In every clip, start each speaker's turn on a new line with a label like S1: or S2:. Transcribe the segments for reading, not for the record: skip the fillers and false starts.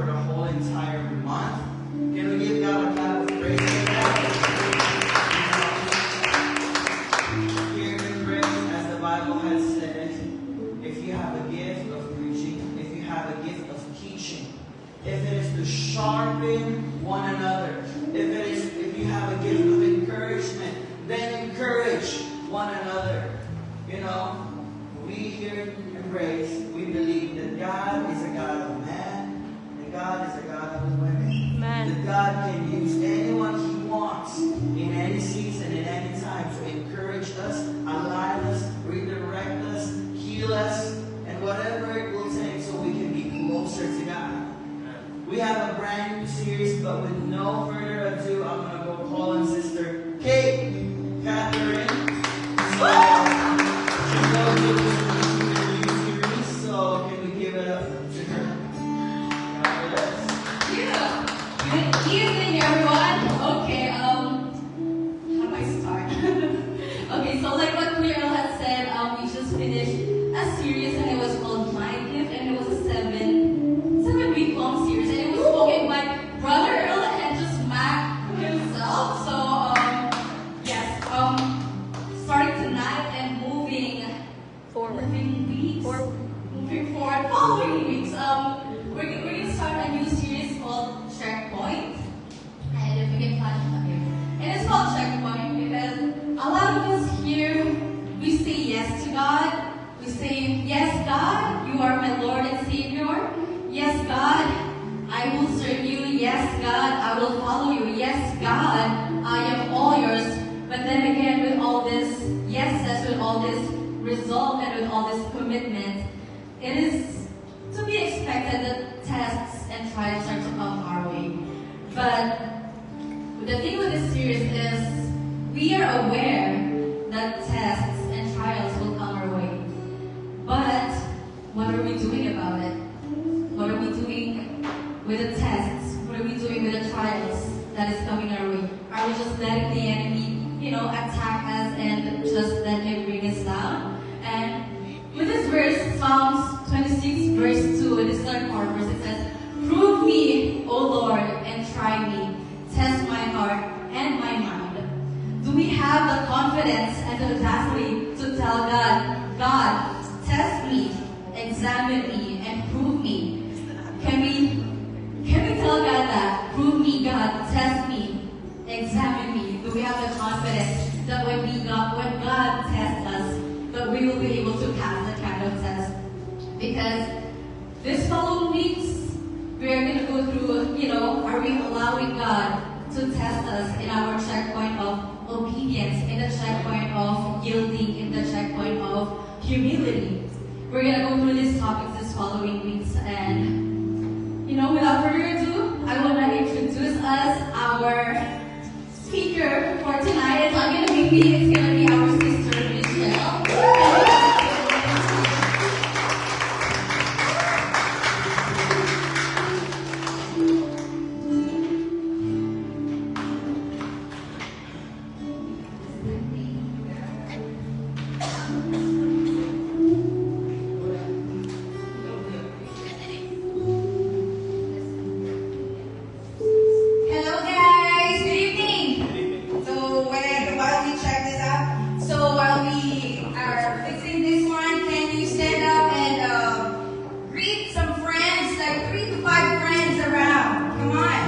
S1: for the whole entire month. Can we give God a clap of praise for that? Here in Grace, as the Bible has said, if you have a gift of preaching, if you have a gift of teaching, if it is to sharpen one another, if you have a gift of encouragement, then encourage one another. We here in Grace, we believe that God is a God of man, and God is a God of women.
S2: Amen.
S1: That God can use anyone He wants in any season, in any time, to encourage us, align us, redirect us, heal us, and whatever it will take so we can be closer to God. We have a brand new series, but with no further ado, I'm going to go call on Sister Kate Catherine. She's going to do the new series, so can we give it up to her? God bless.
S3: Yeah. Good evening, everyone. Okay, how do I start? Okay, so like what Clearl had said, we just finished a series and it was called My Gift, and it was a 7-week long series, and it was spoken by Brother Earl and just Mac himself. So yes, starting tonight and moving
S2: Forward.
S3: Moving forward, following weeks, we're going to start a new series called Checkpoint. And if we can flash it up here. And it's called Checkpoint because a lot of us here, we say yes to God. We say, yes, God, you are my Lord and Savior. Yes, God, I will serve you. Yes, God, I will follow you. Yes, God, I am all yours. But then again, with all this yeses, with all this resolve, and with all this commitment, it is to be expected that tests and trials are to come our way. But the thing with this series is we are aware that tests and trials will come our way. But what are we doing about it? What are we doing with the tests? What are we doing with the trials that is coming our way? Are we just letting the enemy, attack us and just let him bring us down? And with this verse, Psalms 26 verse 2, in the third part verse, it says, "Prove me, O Lord, and try me. Test my heart and my mind." Do we have the confidence and the audacity to tell God, God, test me, examine me, and prove me? Can we tell God that? Prove me, God, test me, examine me. Do we have the confidence that when God tests us, that we will be able to pass that kind of test? Because this following weeks, we're going to go through, are we allowing God to test us in our checkpoint of obedience, in the checkpoint of yielding, in the checkpoint of humility? We're going to go through these topics this following weeks. And, without further ado, I want to introduce us our speaker for tonight. It's not going to be me, it's going to be our sister, Michelle.
S4: Hello guys, good evening. So while we check this out, so while we are fixing this one, can you stand up and greet some friends, like 3 to 5 friends around? Come on.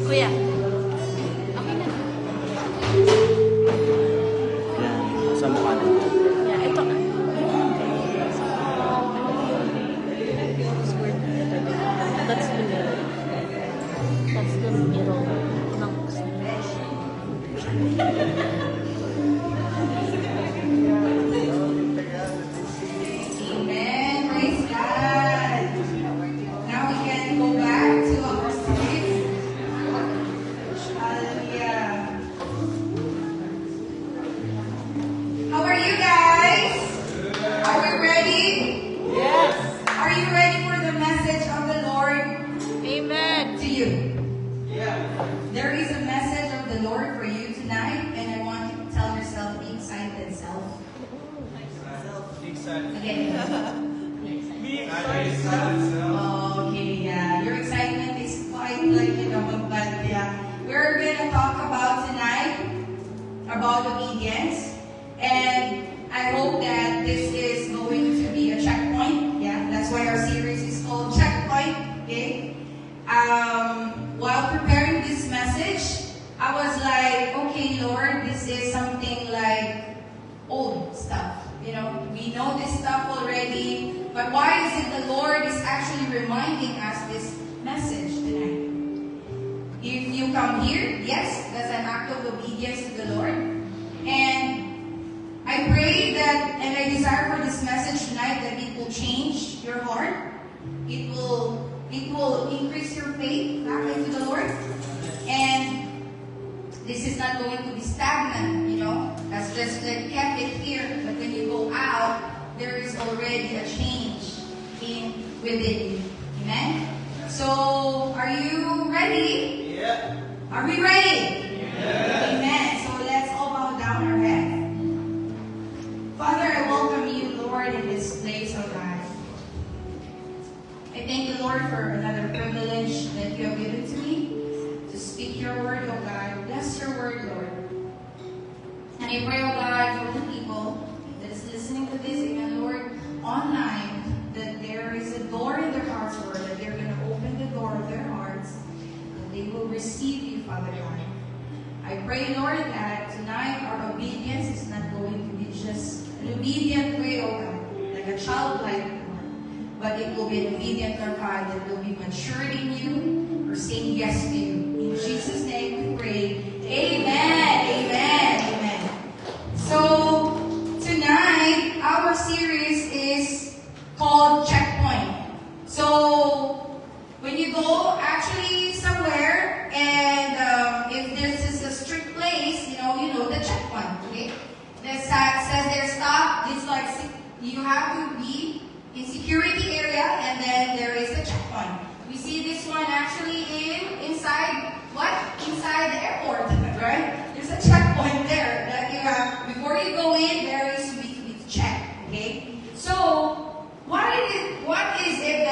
S2: Kuya.
S1: Sa mukha na.
S2: Yeah, ito. That's the middle. That's the middle ng
S4: Amen. Praise God. Now we can go back to our series. Hallelujah. How are you guys? Are we ready?
S2: Yes.
S4: Are you ready for the message of the Lord
S2: Amen.
S4: to you?
S1: Yeah.
S4: There is a message of the Lord for you tonight, and I want you to tell yourself yourself?
S1: Excited.
S4: Again.
S1: Be excited.
S4: Okay, yeah. Your excitement is quite like, but yeah. We're gonna talk about tonight about obedience. And I hope that this is going to be a checkpoint. Yeah, that's why our series is called Checkpoint. Okay. While preparing this message, I was like, okay, Lord, this is something like old stuff. We know this stuff already, but why is it the Lord is actually reminding us this message tonight? If you come here, yes, that's an act of obedience to the Lord. And I pray that, and I desire for this message tonight that it will change your heart. It will increase your faith back into the Lord. And this is not going to be stagnant, That's just like kept it here. But when you go out, there is already a change within you. Amen? So, are you ready?
S1: Yeah.
S4: Are we ready? Yeah. Amen. So let's all bow down our head. Father, I welcome you, Lord, in this place, oh God. I thank the Lord for another privilege that you have given to me to speak your word, oh God. Bless your word, Lord. And I pray, oh God, for the people that is listening to this, amen, Lord, online, that there is a door in their hearts, Lord, that they're going to open the door of their hearts, and they will receive you, Father God. I pray, Lord, that tonight our obedience is not going to be just an obedient way, oh God, like a childlike one, but it will be an obedient, Lord God, that will be matured in you or saying yes to you. In Jesus' name we pray. Amen. Amen. Amen. So, tonight, our series is called Checkpoint. So, when you go actually somewhere, and if this is a strict place, you know the checkpoint, okay? That says there stop, it's like you have to be in security area, and then there is a checkpoint. We see this one actually inside the airport, right? There's a checkpoint there that you have, before you go in, there is to be checked, okay? So, what is it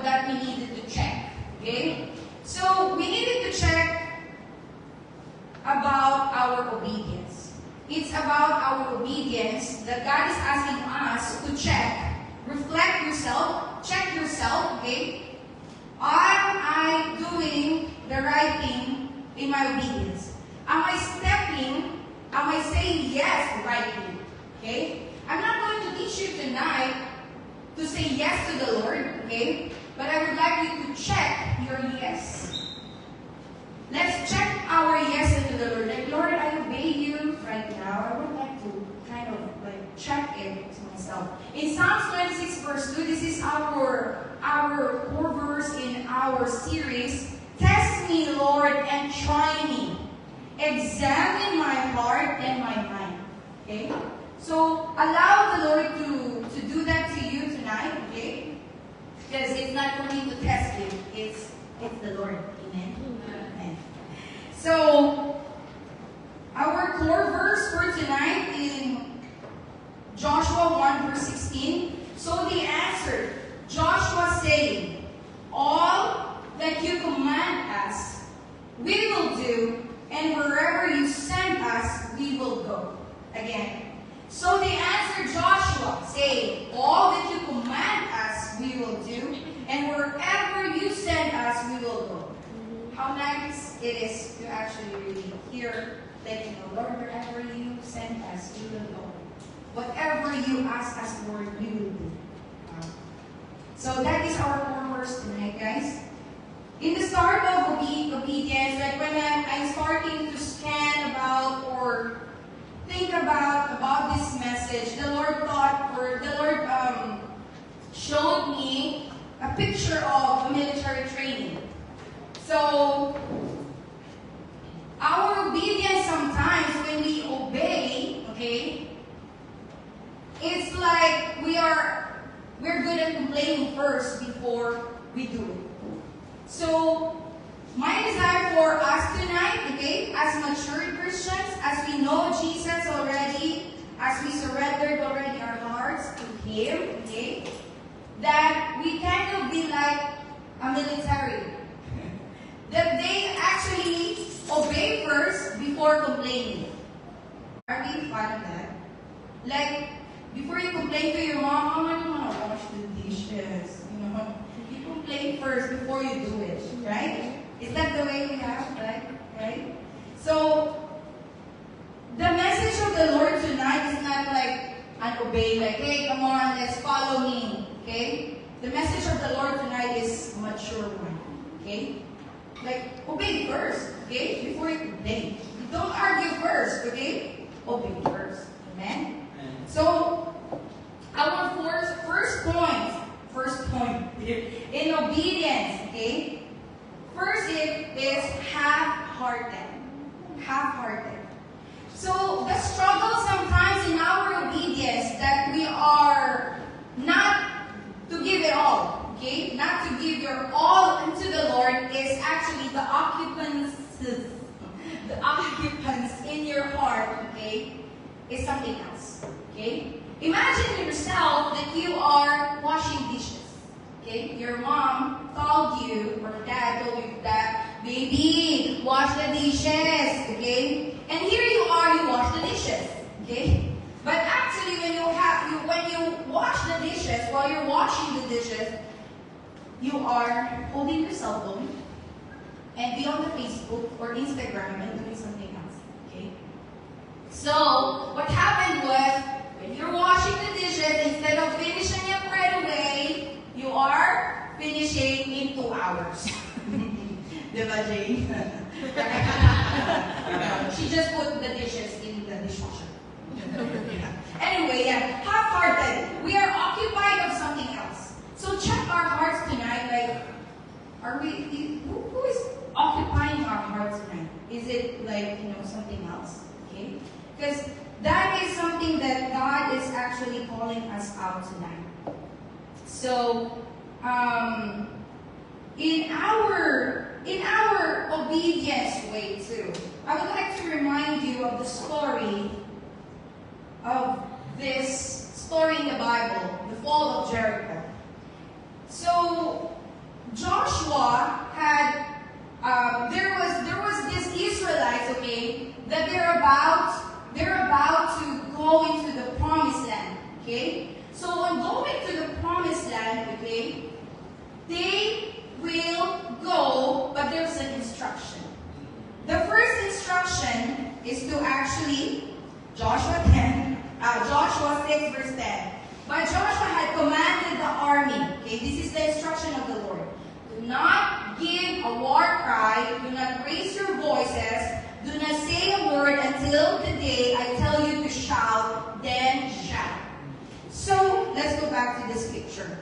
S4: that we needed to check, okay? So, we needed to check about our obedience. It's about our obedience that God is asking us to check. Reflect yourself, check yourself, okay? Am I doing the right thing in my obedience? Am I saying yes rightly? Okay? I'm not going to teach you tonight to say yes to the Lord, okay? But I would like you to check your yes. Let's check our yes into the Lord. Like, Lord, I obey you right now. I would like to kind of like check it to myself. In Psalms 26 verse 2, this is our core verse in our series. Test me, Lord, and try me. Examine my heart and my mind. Okay? So, allow the Lord to do that to you tonight, okay? Because it's not for me to test you. It's the Lord. Amen? Amen. So, our core verse for tonight in Joshua 1 verse 16. So they answered, Joshua saying, all that you command us, we will do, and wherever you send us, we will go. Again. So they answered Joshua, saying, all that you command us, we will do, and wherever you send us, we will go. How nice it is to actually really hear that, Lord, wherever you send us, we will go. Whatever you ask us, Lord, we will do. So that is our core verse tonight, guys. In the start of obedience, like when I'm starting to scan about or think about this message, the Lord showed me a picture of military training. So our obedience sometimes when we obey, okay, it's like we're good at complaining first before we do it. So, my desire for us tonight, okay, as matured Christians, as we know Jesus already, as to Him, okay, that we kind of be like a military. That they actually obey first before complaining. Are we fond of that? Like, before you complain to your mom, "Mom, I don't want to wash the dishes." You complain first before you do it, right? Is that the way we have, right? So, the message of the Lord tonight is not like an obey, like, "Hey, come on, let's follow me," okay? The message of the Lord tonight is a mature one, okay? Like, obey first, okay? Before you complain. Don't argue first, okay? Obey first. Amen? So, our first point in obedience, okay? First is half-hearted. Half-hearted. So, the struggle sometimes in our obedience that we are not to give it all, okay? Not to give your all unto the Lord is actually the occupants in your heart, okay, is something else, okay? Imagine yourself that you are washing dishes, okay? Your mom called you, or dad told you that, "Baby, wash the dishes," okay? And here you are, you wash the dishes, okay? But actually, when you wash the dishes, while you're washing the dishes, you are holding your cell phone and be on the Facebook or Instagram and doing something else. Okay? So, what happened was, when you're washing the dishes, instead of finishing it right away, you are finishing in 2 hours. Diba, Jane? She just put the dishes in the dishwasher. Anyway, yeah, half-hearted. We are occupied of something else. So check our hearts tonight. Like, who is occupying our hearts tonight? Is it like, something else? Okay? Because that is something that God is actually calling us out tonight. So, in our obedience way too, I would like to remind you of the story of this story in the Bible, the fall of Jericho. So Joshua had there was this Israelites, okay, that they're about to go into the promised land, okay. So on going to the promised land, okay, they will go, but there's an instruction. The first instruction is to actually Joshua 6 verse 10. But Joshua had commanded the army. Okay, this is the instruction of the Lord. Do not give a war cry. Do not raise your voices. Do not say a word until the day I tell you to shout, then shout. So, let's go back to this picture.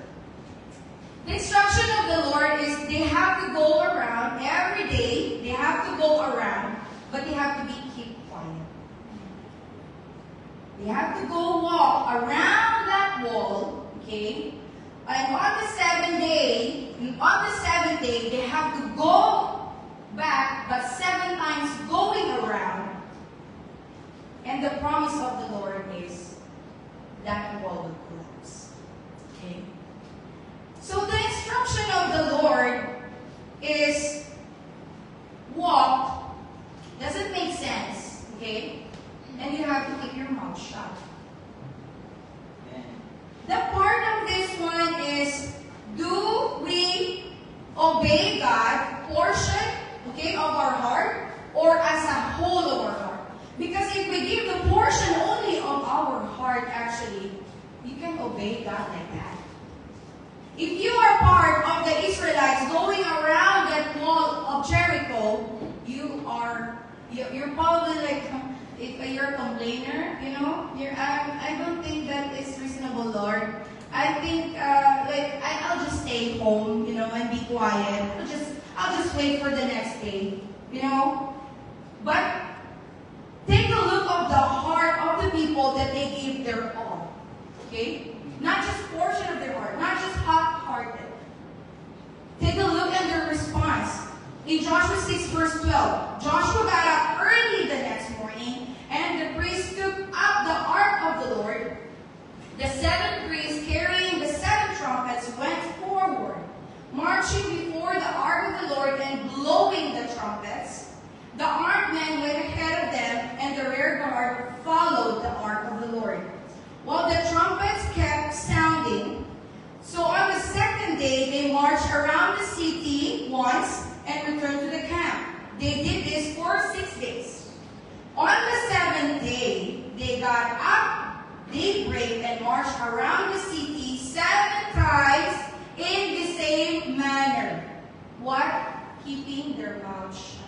S4: The instruction of the Lord is they have to go around every day. They have to go around, but they have to keep quiet. They have to go walk around that wall, okay? And on the seventh day, they have to go back, but 7 times going around. And the promise of the Lord is that wall will collapse. Okay? So the instruction of the Lord is walk. Doesn't make sense, okay? And you have to keep your mouth shut. The part of this one is, do we obey God portion, okay, of our heart, or as a whole of our heart? Because if we give the portion only of our heart, actually, you can obey God like that. If you are part of the Israelites going around that wall of Jericho, you're probably like, if you're a complainer, I don't think that is reasonable, Lord. I think, I'll just stay home, and be quiet. I'll just wait for the next day, But take a look of the heart of the people that they gave their all, okay? Not just portion of their heart, not just half-hearted. Take a look at their response. In Joshua 6 verse 12, Joshua got up early the next morning, and the priests took up the ark of the Lord. The 7 priests daybreak and marched around the city 7 times in the same manner. What? Keeping their mouths shut.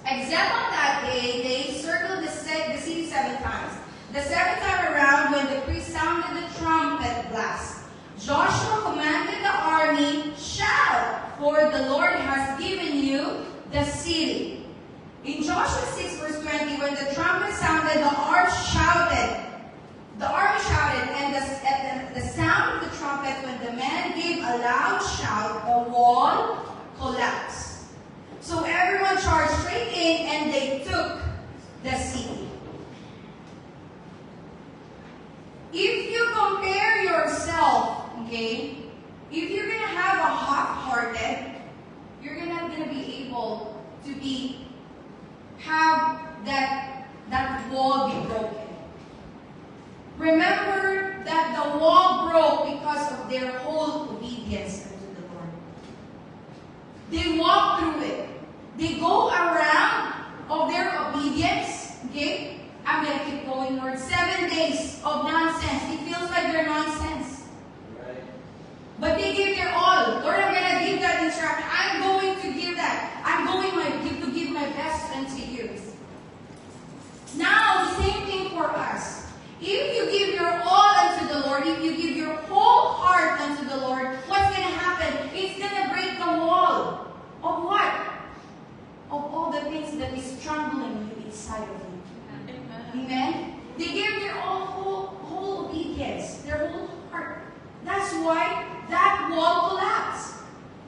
S4: Except on that day, they circled the city 7 times. The 7th time around, when the priest sounded the trumpet blast, Joshua commanded the army, "Shout, for the Lord has given you the city." In Joshua 6 verse 20, when the trumpet sounded, the army shouted, and at the sound of the trumpet, when the men gave a loud shout, the wall collapsed. So everyone charged straight in, and they took the city. If you compare yourself, okay, if you're going to have a half-hearted, you're not going to be able to have that wall be broken. Remember that the wall broke because of their whole obedience unto the Lord. They walk through it. They go around of their obedience, okay? I'm going to keep going, Lord. 7 days of nonsense. It feels like they're nonsense.
S1: Right.
S4: But they give their all. Lord, I'm going to give that instruction. I'm going to give that. I'm going to give my best unto you. Now, the same thing for us. If you give your all unto the Lord, if you give your whole heart unto the Lord, what's going to happen? It's going to break the wall. Of what? Of all the things that is troubling you inside of you. Amen? They gave their whole obedience, their whole heart. That's why that wall collapsed.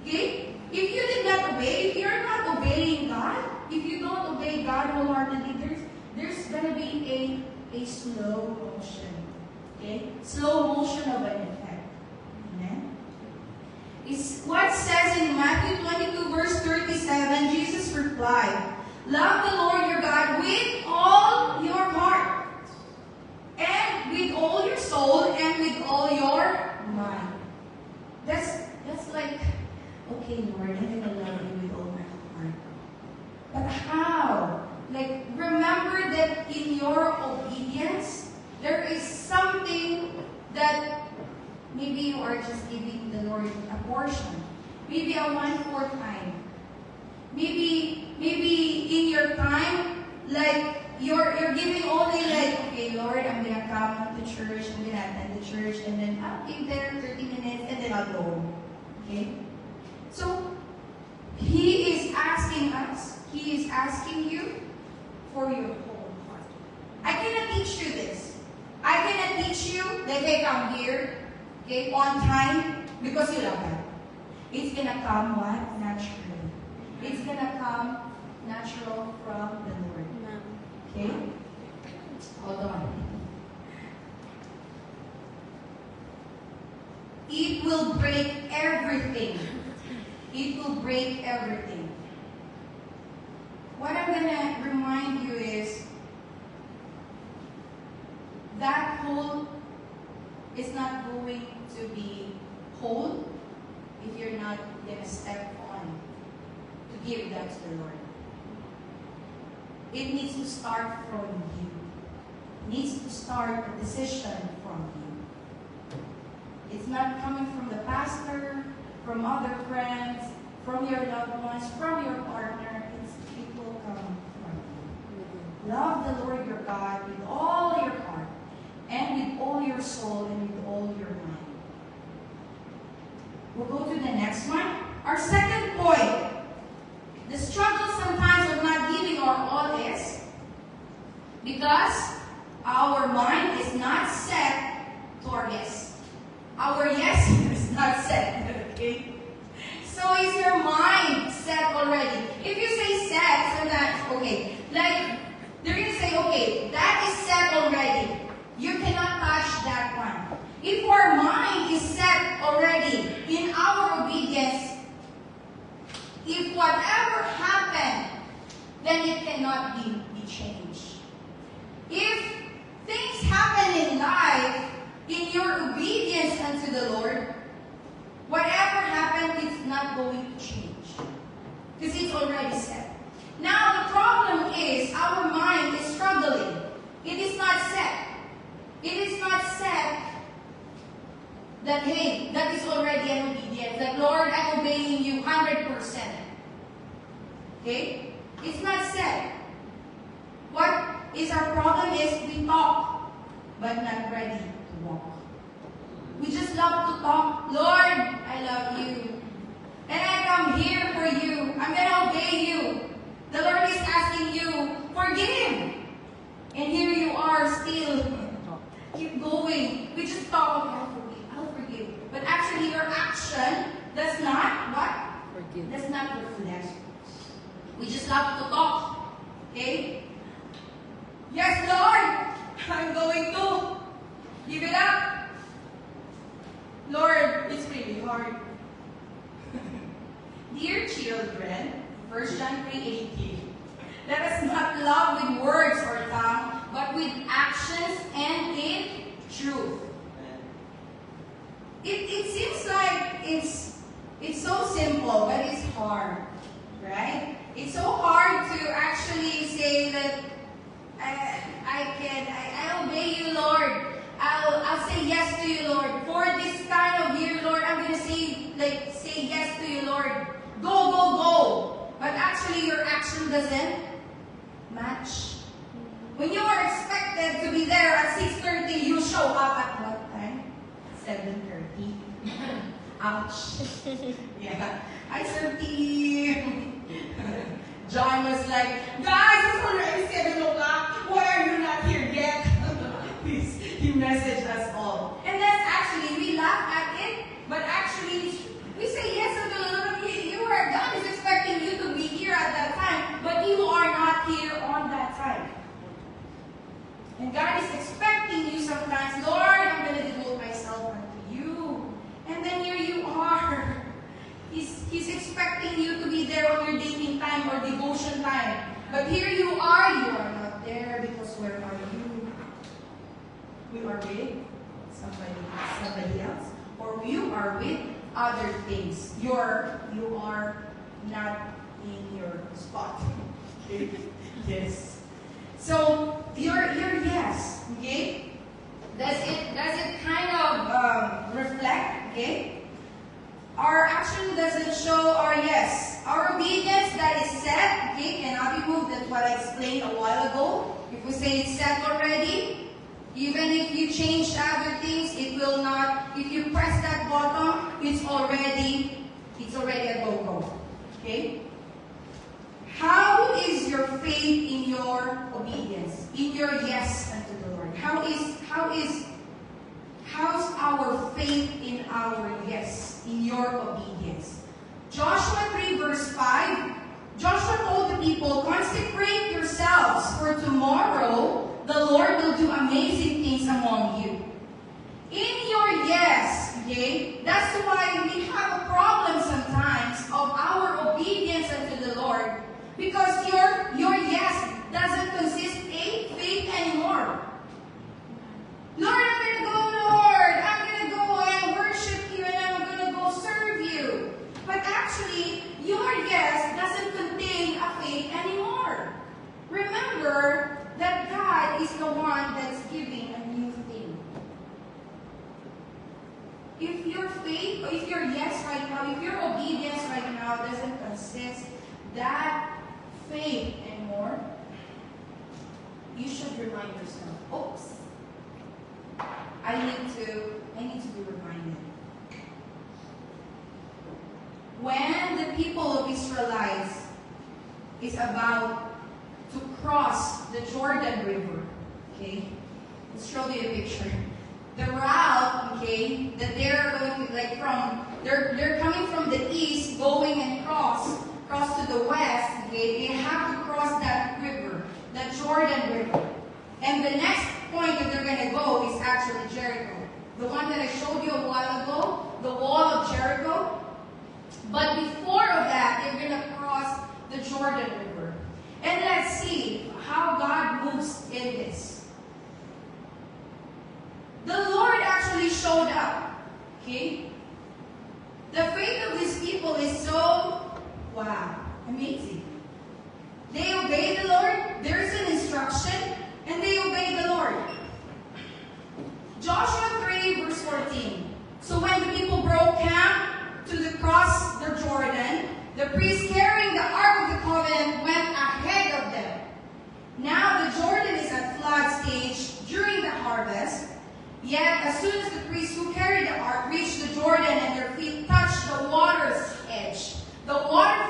S4: Okay? If you did not obey, if you're not obeying God, if you don't obey God wholeheartedly, there's going to be a slow motion. Okay? Slow motion of an effect. Amen? It's what says in Matthew 22 verse 37, Jesus replied, "Love the Lord your God with all your heart, and with all your soul, and with all your mind." That's like, okay, Lord, I'm gonna love you with all my heart. But how? Like, remember that in your obedience, there is something that maybe you are just giving the Lord a portion. Maybe a 1/4 time. Maybe in your time, like you're giving only like, okay, Lord, I'm gonna come to church, I'm gonna attend the church, and then I'll give there 30 minutes, and then I'll go home. Okay? So He is asking us, He is asking you for your whole heart. I cannot teach you this. I cannot teach you that, hey, come here, okay, on time, because you love Him. It's gonna come what? Naturally. It's gonna come natural from the Lord. Okay? Hold on. It will break everything. It will break everything. What I'm gonna remind you is that hole is not going to be whole if you're not gonna step on to give that to the Lord. It needs to start from you. It needs to start a decision from you. It's not coming from the pastor, from other friends, from your loved ones, from your partner. It will come from you. Love the Lord your God with all your heart, and with all your soul, and with all your mind. We'll go to the next one. Our second point. The struggle sometimes of not giving our all is because our mind is not set to our yes. Our yes is not set. Okay? So is your mind set already? If you say set, sometimes, okay, like, they're going to say, okay, that is set already. You cannot touch that one. If our mind is set already in our obedience, if whatever happened, then it cannot be changed. If things happen in life, in your obedience unto the Lord, whatever happened, it's not going to change. Because it's already set. Now the problem is, our mind is struggling. It is not set. It hey, that is already an obedience. Like, Lord, I'm obeying you 100%. Okay? It's not said. What is our problem is we talk, but not ready to walk. We just love to talk. Lord, I love you. And I come here for you. I'm going to obey you. The Lord is asking you, forgive. And here you are still. Keep going. We just talk, I'll forgive. But actually your action does not, what?
S2: Forgive.
S4: Does not reflect. We just love to talk. Okay? Yes, Lord, I'm going to give it up. Lord, it's really hard. Dear children, 1 John 3:18. Let us not love with words or tongue, but with actions and in truth. It seems like it's so simple, but it's hard, right? It's so hard to actually say that I obey you, Lord. I'll say yes to you, Lord. For this kind of year, Lord, I'm gonna say yes to you, Lord. Go, go, go. But actually your action doesn't match. When you are expected to be there at 6:30, you show up at what time? 7:30. Ouch. Yeah. Hi, Sir T. John was like, guys, it's already 7 o'clock. Why are you not here yet? He messaged us all. And that's actually, we laugh at it, but actually, we say yes to the Lord. You are, God is expecting you to be here at that time, but you are not here on that time. And God is expecting you sometimes, Lord, I'm going to devote myself unto you. And then here you are. He's expecting you to be there on your dating time or devotion time. But here you are not there because where are you? We are with somebody else. Or you are with other things. You are not in your spot. Yes. So your yes, okay? Does it kind of reflect, okay? Our action doesn't show our yes. Our obedience that is set, okay, cannot be moved. That's what I explained a while ago. If we say it's set already, even if you change other things, it will not. If you press that button, it's already a go-go. Okay? How is your faith in your obedience? In your yes unto the Lord? How's our faith in our yes, in your obedience? Joshua 3 verse 5, Joshua told the people, consecrate yourselves, for tomorrow the Lord will do amazing things among you. In your yes, okay, that's why we have a problem sometimes of our obedience unto the Lord, because your yes doesn't consist in faith anymore. Lord, I'm going to go, Lord. I'm going to go and worship you and I'm going to go serve you. But actually, your yes doesn't contain a faith anymore. Remember that God is the one that's giving a new thing. If your faith, or if your yes right now, if your obedience right now doesn't consist that faith anymore, you should remind yourself, oops. I need to be reminded. When the people of Israelites is about to cross the Jordan River, okay? Let's show you a picture. The route, okay, that they're going to, like they're coming from the east, going and cross to the west, okay? They have to cross that river, that Jordan River. And the next point that they're going to go is actually Jericho. The one that I showed you a while ago, the wall of Jericho. But before of that, they're going to cross the Jordan River. And let's see how God moves in this. The Lord actually showed up. Okay? The faith of these people is so, wow, amazing. They obey the Lord. There's an instruction. And they obey the Lord. Joshua 3 verse 14. So when Yet, as soon as the priests who carried the ark reached the Jordan and their feet touched the water's edge, the water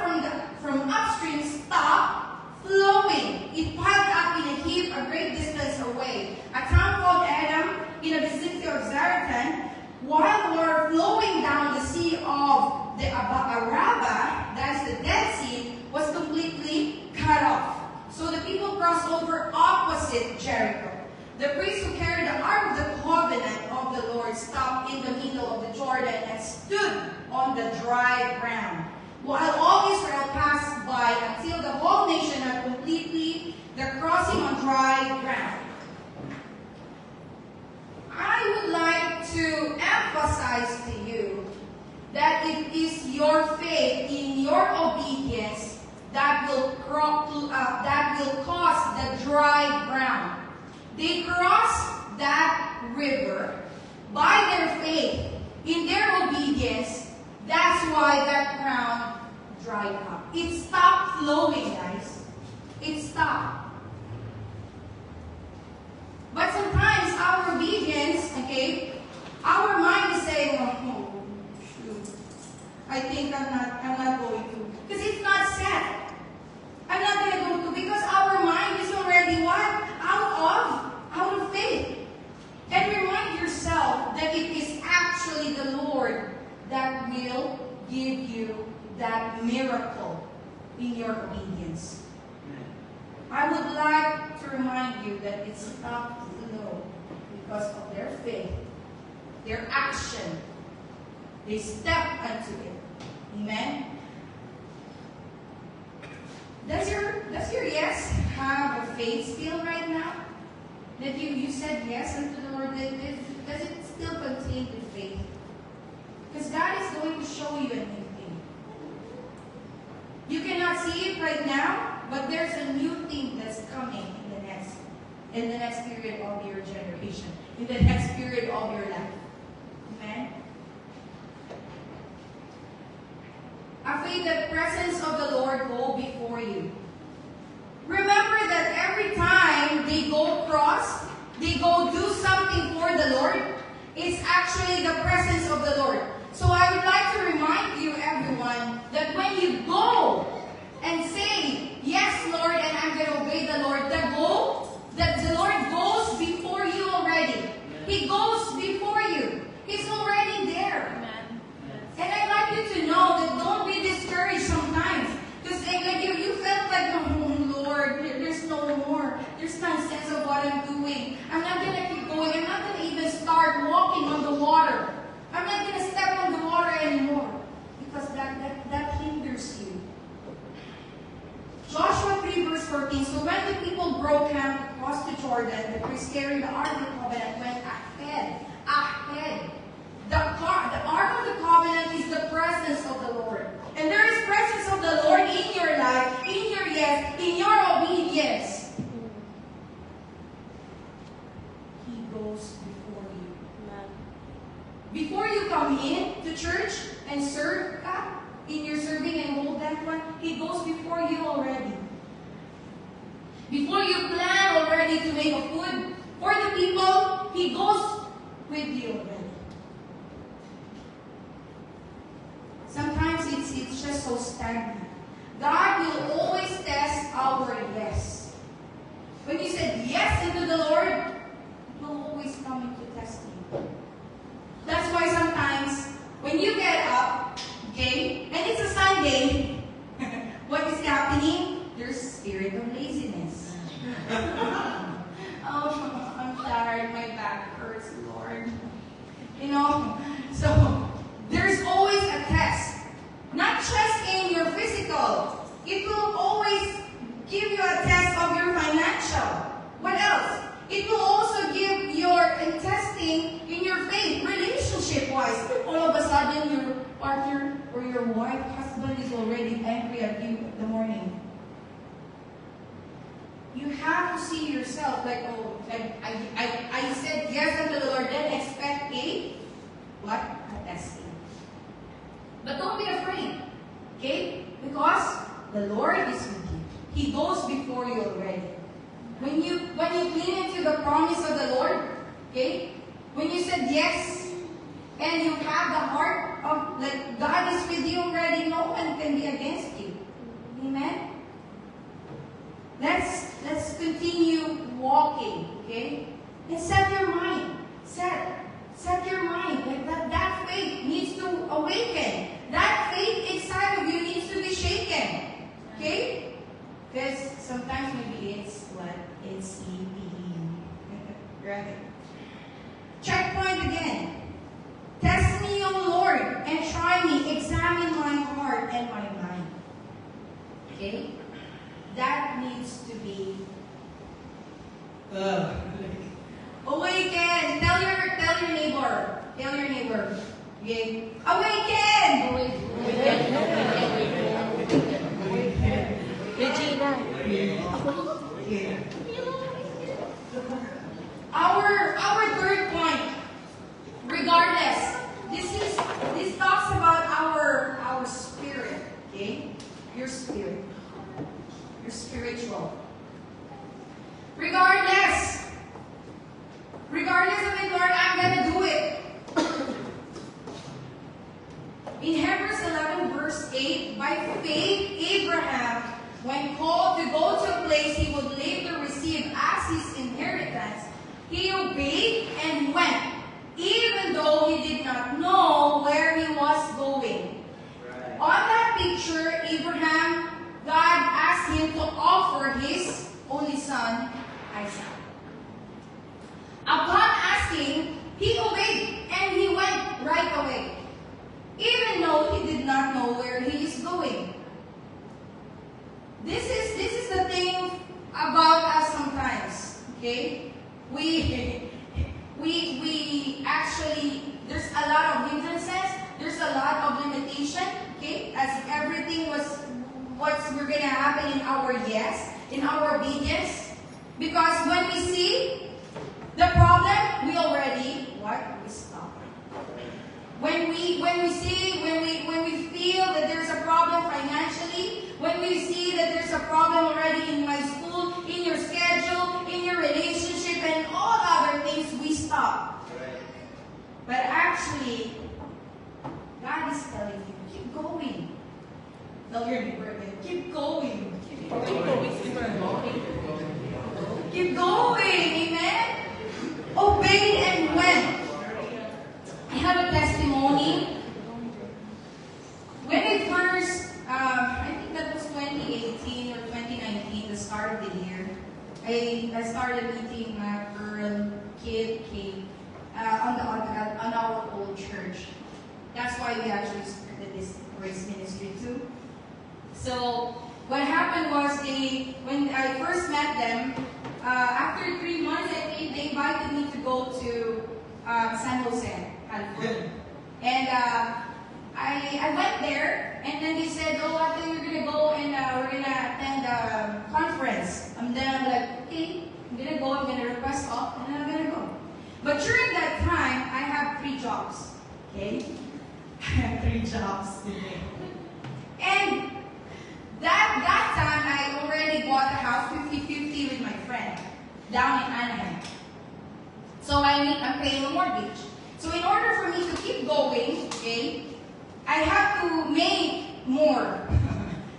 S4: from upstream stopped flowing. It piled up in a heap a great distance away. A town called Adam, in the vicinity of Zarethan, while the water flowing down the sea of the Araba, that is the Dead Sea, was completely cut off. So the people crossed over opposite Jericho. The priests who carried the Ark of the Covenant of the Lord stopped in the middle of the Jordan and stood on the dry ground, while all Israel passed by until the whole nation had completely their crossing on dry ground. I would like to emphasize to you that it is your faith in your obedience that will cause the dry ground. They crossed that river by their faith in their obedience. That's why that ground dried up. It stopped flowing, guys. It stopped. But sometimes our obedience, okay, our mind is saying, oh, shoot, I think I'm not going to. Because it's not set. I'm not going to go to, because our mind is already what? Out of faith. And remind yourself that it is actually the Lord that will give you that miracle in your obedience. I would like to remind you that it stopped flow because of their faith, their action. They stepped into it. Amen? Does your yes have a faith still right now? That you said yes unto the Lord, does it still contain the faith? Because God is going to show you a new thing. You cannot see it right now, but there's a new thing that's coming in the next period of your generation, in the next period of your life. Amen? I feel the presence of the Lord go before you. Remember that every time they go across, they go do something for the Lord, it's actually the presence of the Lord. So I would like to remind you, everyone, that when you go and say, yes, Lord, and I'm going to obey the Lord, that the Lord goes before you already. He goes before you. He's already there.
S2: Amen.
S4: And I'd like you to know that don't be discouraged sometimes. Because like you felt like, oh Lord, there's no more. There's no sense of what I'm doing. I'm not going to keep going. I'm not going to even start walking on the water. I'm not going to step on the water anymore. Because that hinders you. Joshua 3 verse 14. So when the people broke camp across the Jordan, the priests carrying the Ark of the Covenant went ahead. The Ark of the Covenant is the presence of the Lord. And there is presence of the Lord in your life, in your yes, in your obedience. He goes before you.
S2: Amen.
S4: Before you come in to church and serve God, in your serving and hold that one, He goes before you already. Before you plan already to make a food for the people, He goes with you already. Sometimes it's just so stagnant. God will always test our yes. When you said yes into the Lord, it will always come into testing. That's why sometimes when you get up, okay, and it's a Sunday, what is happening? There's a spirit of laziness. Oh, I'm tired, my back hurts, Lord. You know, so there's always a test. Not just in your physical. It will always give you a test of your financial. What else? It will also give your testing in your faith, relationship-wise. All of a sudden, your partner or your wife, husband is already angry at you in the morning. You have to see yourself like, oh, like I said yes unto the Lord, then expect a testing. But don't be afraid, okay? Because the Lord is with you. He goes before you already. When you lean into the promise of the Lord, okay, when you said yes, and you have the heart of like God is with you already, no one can be against you. Amen. Let's continue walking, okay? And set your mind. Set your mind. Like that faith needs to awaken. That faith inside of you needs to be shaken. Okay? Because sometimes maybe it's what? It's EPE. Right? Checkpoint again. Test me, O Lord, and try me. Examine my heart and my mind. Okay? That needs to be awaken. Tell your neighbor. Tell your neighbor. Okay? Awaken!
S2: Regina.
S4: Our third point. Regardless, this talks about our spirit. Okay? Your spirit. Your spiritual. Regardless of it, Lord, I'm gonna do it. In Hebrews 11 verse 8, by faith Abraham, when called to go to a place he would later receive as his inheritance, he obeyed and went, even though he did not know where he was going. Right. On that picture, Abraham, God asked him to offer his only son, Isaac. Upon asking, he obeyed and he went right away, even though he did not know where he is going. This is the thing about us sometimes, okay? We actually, there's a lot of hindrances, there's a lot of limitation, okay? As if everything was what's going to happen in our yes, in our obedience. Because when we see the problem, we already, we stop. When we feel that there's a problem financially, when we see that there's a problem already in my school, in your schedule, in your relationship, and all other things, we stop. But actually, God is telling you, keep going. Tell your neighbor again, keep going. Keep going. Keep going. Amen? Obey and went. I have a testimony. When I first, I think that was 2018 or 2019, the start of the year, I started meeting a girl, kid, on our old church. That's why we actually started this grace ministry too. So what happened was when I first met them, after 3 months, I think they invited me to go to San Jose, California. And I went there, and then they said, oh, I think we're going to go and we're going to attend a conference. And then I'm like, okay, I'm going to go, I'm going to request off, and then I'm going to go. But during that time, I have 3 jobs. Okay? I have 3 jobs. And that time, I already bought a house 50-50 with my friend down in Anaheim. So I'm paying a mortgage. So in order for me to keep going, okay, I have to make more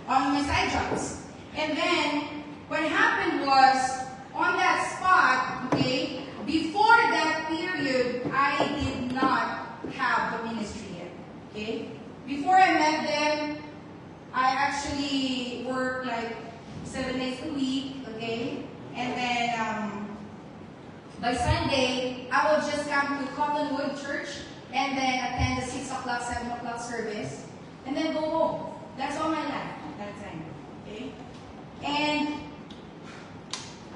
S4: on my side jobs. And then what happened was, on that spot, okay, before that period, I did not have the ministry yet. Okay? Before I met them, I actually worked like 7 days a week, okay? And then by Sunday, I would just come to Cottonwood Church and then attend the 6 o'clock, 7 o'clock service, and then go home. That's all my life at that time, okay? And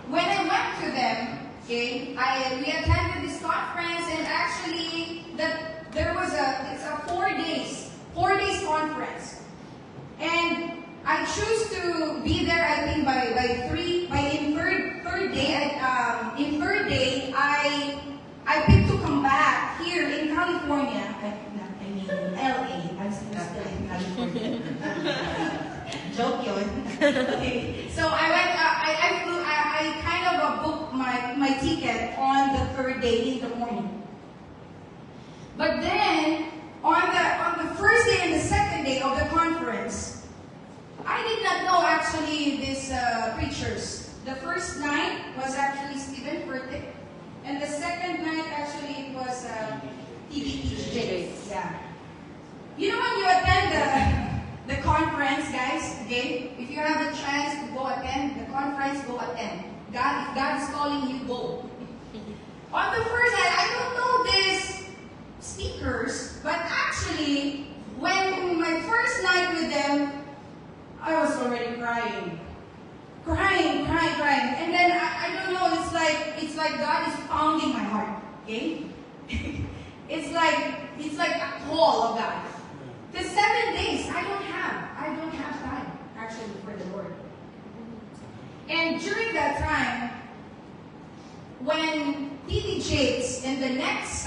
S4: when I went to them, okay, we attended this conference, and actually it's a 4 days conference. And I choose to be there, I think, in third day, I picked to come back here in California. I mean, LA. I'm still in California. Joke yun. Okay. So I went, I kind of booked my ticket on the 3rd day in the morning. But then, on the first day and the second day of the conference, I did not know actually these preachers. The first night was actually Stephen Furtick, and the second night actually it was TBTJ. Yeah. You know when you attend the conference, guys, okay? If you have the chance to go attend the conference, go attend. God, if God is calling you, go. On the first night, I don't know these speakers, but actually, when my first night with them, I was already crying. Crying. And then I don't know, it's like God is pounding my heart. Okay? it's like a call of God. The 7 days I don't have time actually for the Lord. And during that time, when TD Jakes in the next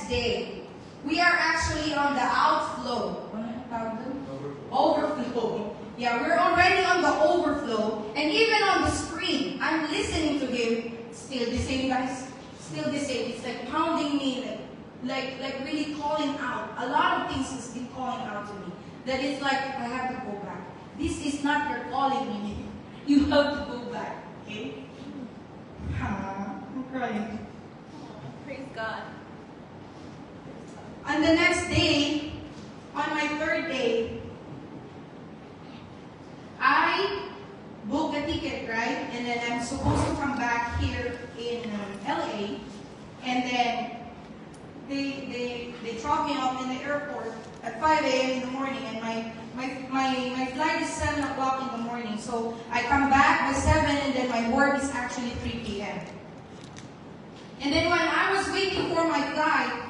S4: day, we are actually on the outflow. Overflow. Yeah, we're already on the overflow. And even on the screen, I'm listening to him. Still the same, guys. Still the same. It's like pounding me, like really calling out. A lot of things has been calling out to me. That it's like, I have to go back. This is not your calling me. You have to go back. Okay? I'm crying.
S2: Praise God.
S4: On the next day, on my third day, I booked a ticket, right? And then I'm supposed to come back here in LA. And then they dropped me off in the airport at 5 a.m. in the morning. And my flight is 7 o'clock in the morning. So I come back by 7 and then my work is actually 3 p.m. And then when I was waiting for my flight,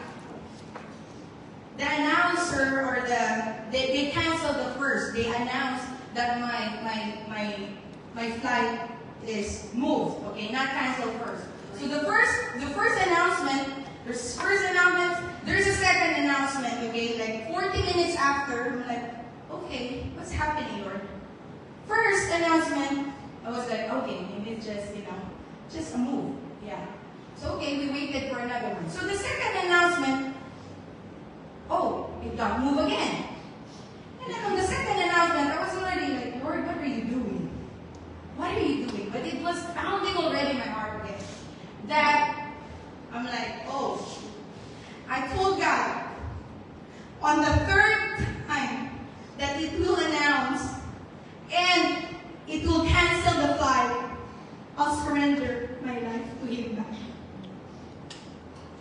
S4: the announcer or they canceled the first. They announced that my flight is moved. Okay, not canceled first. So the first announcement. There's a second announcement. Okay, like 40 minutes after. I'm like, okay, what's happening, Lord? First announcement, I was like, okay, maybe it's just a move. Yeah. So okay, we waited for another one. So the second announcement. Oh, it got moved again. And then on the second announcement, I was already like, Lord, what are you doing? What are you doing? But it was pounding already in my heart again. That I'm like, oh, I told God on the third time that it will announce and it will cancel the flight, I'll surrender my life to Him back.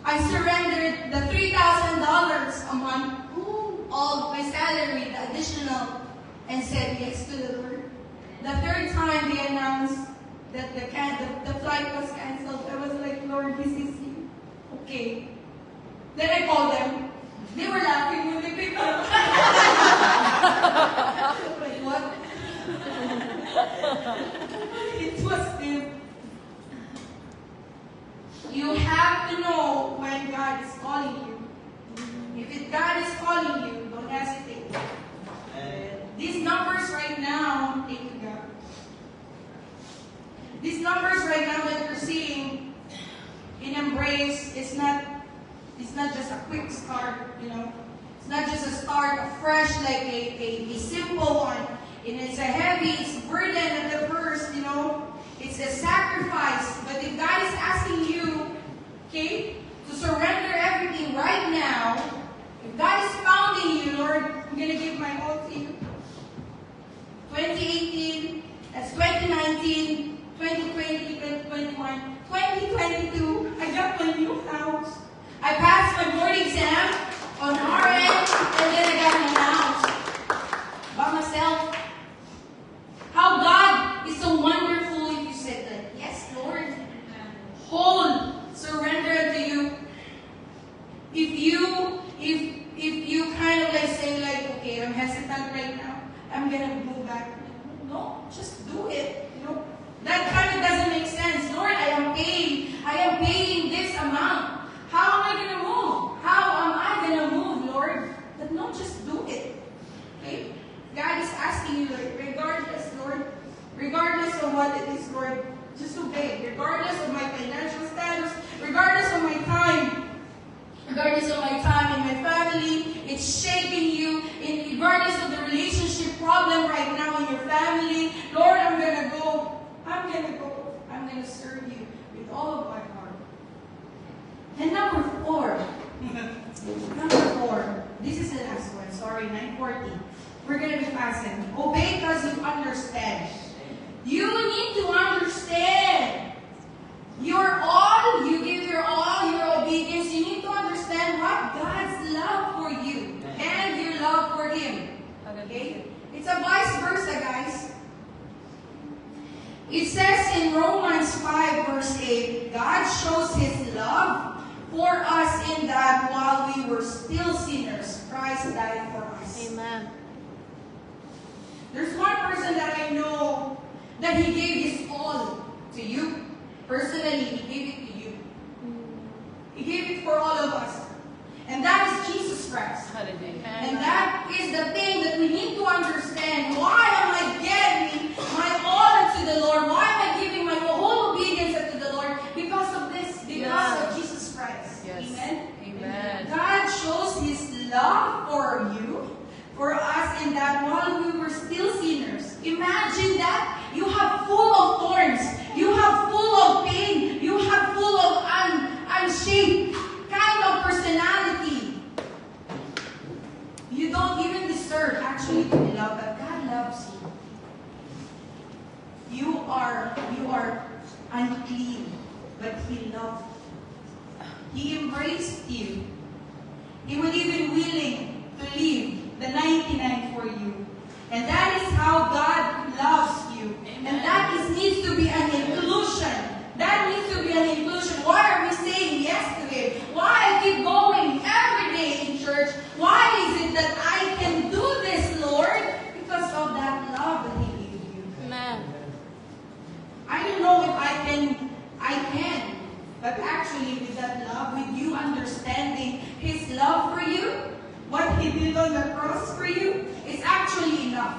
S4: I surrendered the $3,000 a month, all my salary, the additional, and said yes to the Lord. The third time they announced that the flight was canceled, I was like, Lord, this is you. Okay. Then I called them. They were laughing when they picked up. Like, what? It was them. You have to know when God is calling you. If God is calling you, don't hesitate. These numbers right now, thank you God. These numbers right now that you're seeing in Embrace, it's not just a quick start, It's not just a start, a fresh, like a simple one. And it's a heavy, it's a burden at the first, It's a sacrifice. But if God is asking you, okay, to surrender everything right now, if God is pounding you, Lord, I'm going to give my all to you. 2018, that's 2019, 2020, 2021, 2022, I got my new house. I passed my board exam on RN, and then I got my house by myself. How God is so wonderful if you said that. Yes, Lord. Whole surrender to you. If you kind of like say like, okay, I'm hesitant right now, I'm gonna go back. No, just do it. That kind of doesn't make sense. Lord, I am paying this amount. How am I gonna move? How am I Number 4. This is the last one. Sorry, 9:40. We're gonna be passing. Obey because you understand. You need to understand. Your all, you give your all, your obedience. You need to understand what God's love for you and your love for Him. Okay? It's a vice versa, guys. It says in Romans 5 verse 8, God shows His love for us in that while we were still sinners, Christ died for us.
S2: Amen.
S4: There's one person that I know that he gave his all to you. Personally, he gave it to you. He gave it for all of us. And that is Jesus Christ.
S2: Hallelujah.
S4: And that is the thing that we need to understand. Why am I giving my all to the Lord? Why am I giving my whole obedience to the Lord? Because of this. Because of Jesus Christ.
S2: Yes.
S4: Amen?
S2: Amen.
S4: God shows His love for you, for us, in that while we were still sinners. Imagine that. You have full of thorns. You have full of pain. You have full of unshaped kind of personality. You don't even deserve actually to be loved, but God loves you. You are unclean, but He loved you. He embraced you. He was even willing to leave the 99 for you. And that is how God loves you.
S2: Amen.
S4: And that needs to be an inclusion. That needs to be an inclusion. Why are we saying yes to Him? Why I keep going every day in church? Why is it that I can do this, Lord? Because of that love that He gave you.
S2: Amen.
S4: I don't know if I can, but actually with that love, with you understanding His love for you, what He did on the cross for you, is actually enough.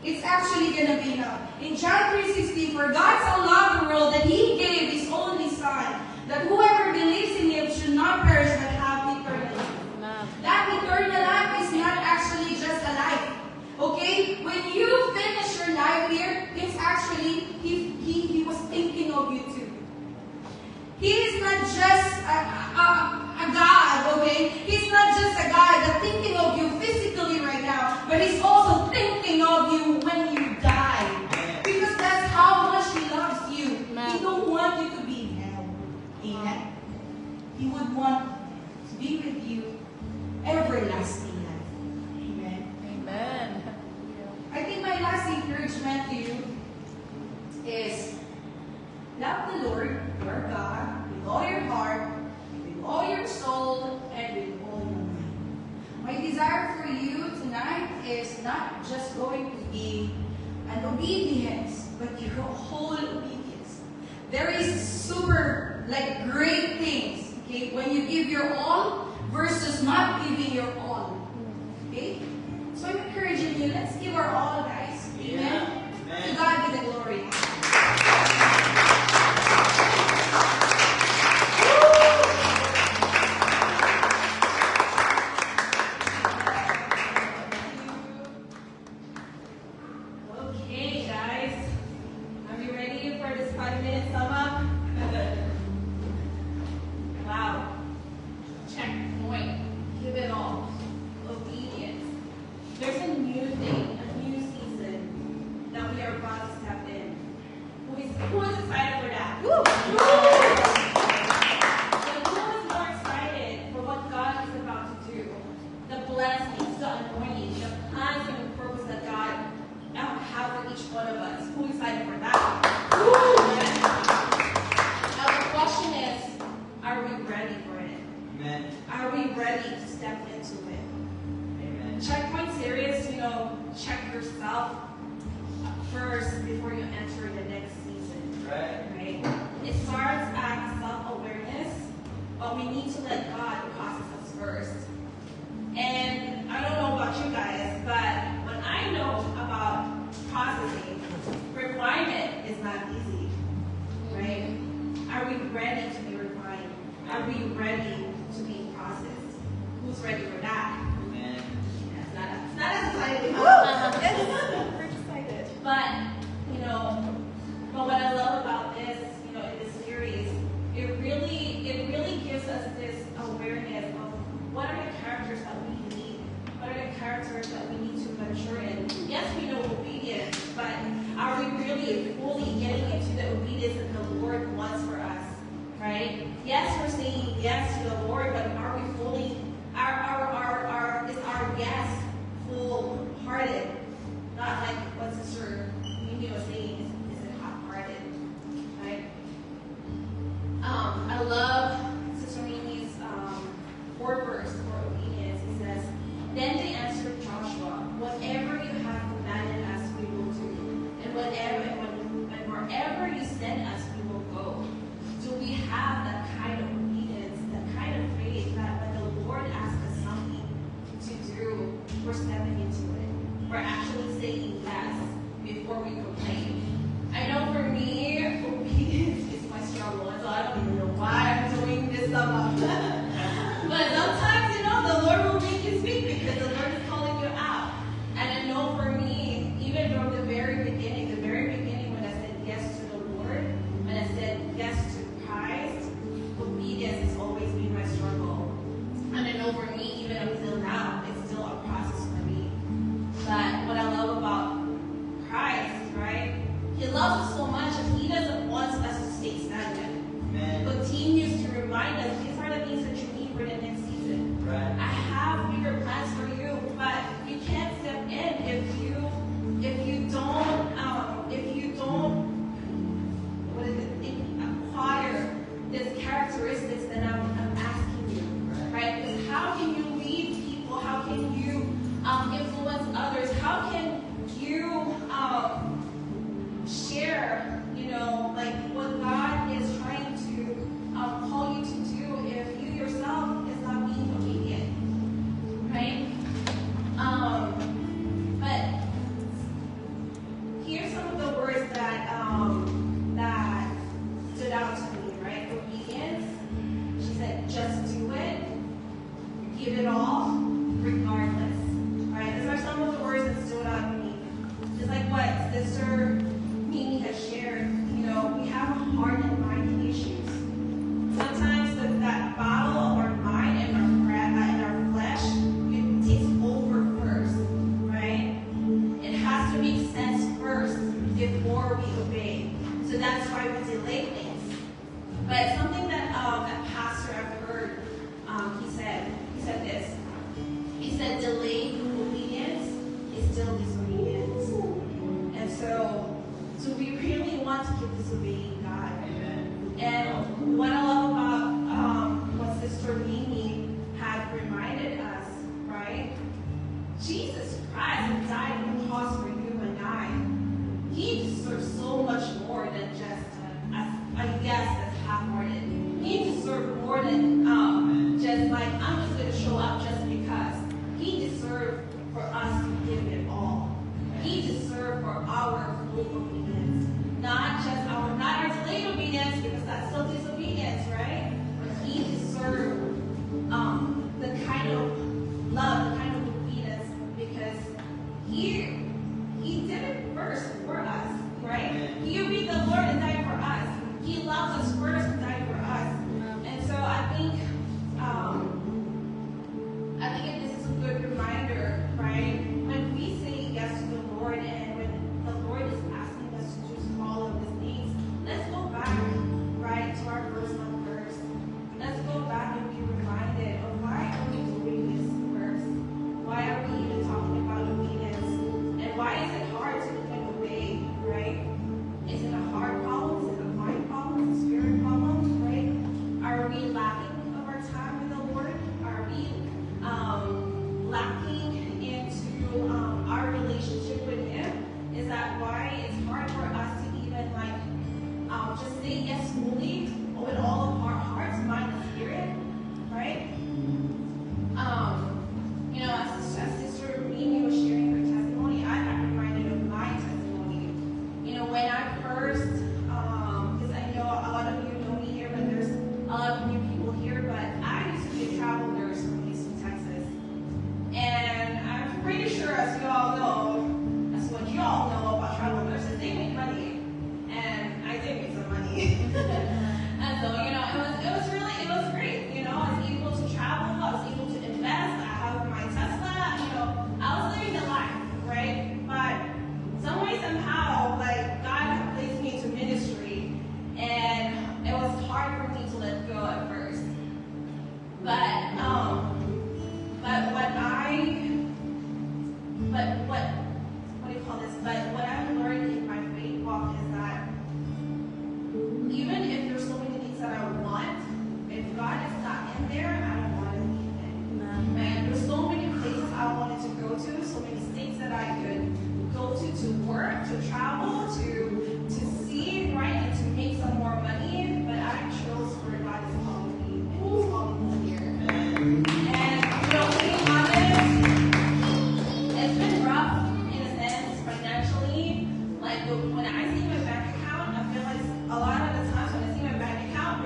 S4: It's actually going to be enough. In John 3:16, for God so loved the world that He gave His only Son, that whoever believes in Him should not perish but have eternal life.
S2: Amen.
S4: That eternal life is not actually just a life. Okay? When you finish your life here, it's actually, He was thinking of you too. He is not just a God, okay? He's not just a God that's thinking of you physically right now, but He's also thinking of you when you die. Because that's how much He loves you.
S2: Amen.
S4: He don't want you to be in hell. Amen? He would want to be with you everlasting life. Amen?
S2: Amen.
S4: I think my last encouragement to you is love the Lord, your God, with all your heart, with all your soul, and with all your mind. My desire for you tonight is not just going to be an obedience, but your whole obedience. There is super, great things, okay, when you give your all versus not giving your all. Okay? So I'm encouraging you, let's give our all, guys. Amen?
S1: Yeah. Amen.
S4: To God be the glory.
S3: Okay, guys. Are we ready for this 5-minute sum up? Wow. Checkpoint. Give it all. Obedience. There's a new thing, a new season that we are about to step in. Who is excited for that? Woo! And who is more excited for what God is about to do? The blessings, the anointing, the plans and the purpose that God have for each one of us. Who is excited for that? Now the question is, are we ready for it?
S1: Amen.
S3: Are we ready to step into it?
S1: Amen.
S3: Checkpoint series, check yourself first before you enter the next season.
S1: Right.
S3: Right? It starts at self-awareness, but we need to let God process us first. And I don't know about you guys, but when I know about processing, refinement is not easy. Right? Are we ready to be refined? Are we ready to be processed? Who's ready for that?
S1: Amen.
S3: It's not as exciting. We're excited. But what I love about this, in this series, it really gives us this awareness of what are the
S2: yes, we know obedience, but are we really fully getting into the obedience that the Lord wants for us? Right? Yes, we're saying yes to the Lord, but are we fully, is our yes full-hearted? Not like what Sister Mimi was saying, is it half-hearted? Right? I love Sister Mimi's 4th verse for obedience. It says, "Then they answered Joshua, whatever you have commanded us, we will do. And wherever you send us, we will go." Do we have that kind of obedience, that kind of faith that when the Lord asks us something to do, we're stepping into it? We're actually saying yes before we complain. I know for me, obedience is my struggle, and so I don't even know why I'm doing this stuff. But sometimes, the Lord will make you speak because the Lord is calling you out. And I know for me, even from the very beginning when I said yes to the Lord, when I said yes to Christ, obedience has always been my struggle. And I know for me, even until now, it's still a process for me. But what I love about Christ, right? He loves us so much and He doesn't want us to stay stagnant.
S1: Amen.
S2: He continues to remind us these are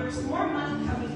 S2: there's more money coming